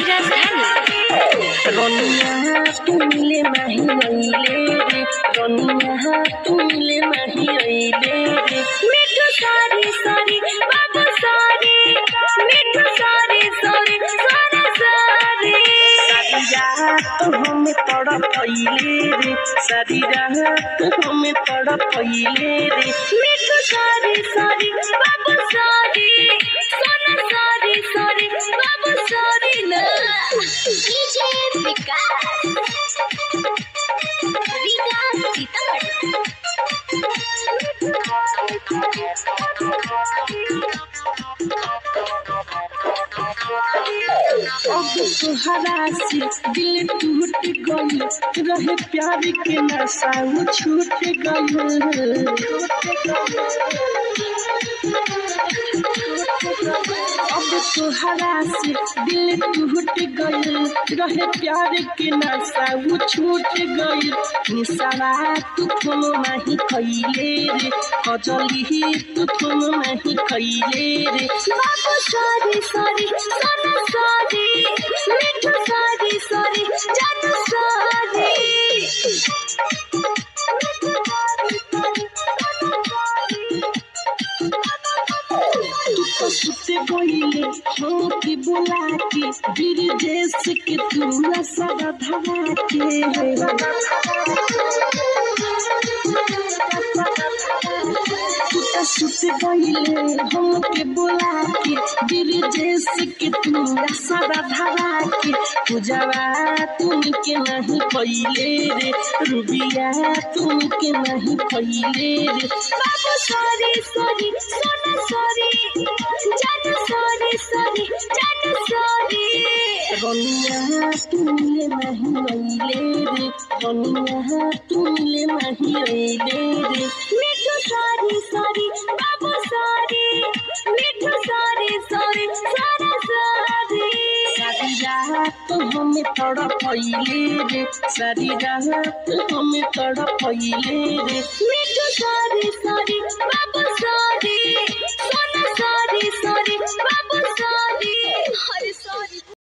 राजधानी रनिया तुमले माही अइले रे रनिया तुमले माही अइले रे मिठू सारी सारी बाबू सारी मिठू सारी सारी सारा सारी सारी रात हमें तड़पइले रे सारी रात हमें तड़पइले रे मिठू सारी सारी बाबू सारी सोना सारी सारी बाबू सारी ना डीजे विकास सीतामढ़ी अब तुहरा से दिल टूट गइल रहे प्यार के नशा छूट गइल अब तुहरा से दिल टूट गइल रहे प्यार के नशा छूट गइल निशावा तू तुम नहीं खइले रे कजली तू तुम नहीं खइले रे बाबू सारी सारी सोना सारी मिठू सारी सारी जानू सारी तू तो सुते गइले हो कि बुला के वीर देश के तू सदा धरा के तू तो सुते गइले हो कि बुला के वीर देश के तू सदा धरा के पूजावा तुम के नहीं पइले रे रुबिया तुम के नहीं पइले रे बाबू सारी सारी सोना सारी जानू सारी सारी जानू सारी रनिया तुमले नहीं अइले रे रनिया तुमले नहीं अइले रे मिठू सारी सारी बाबू सारी मिठू सारी सारी सारा सारी सारी रात हमें तड़पइले रे सारी रात हमें तड़पइले रे मिठू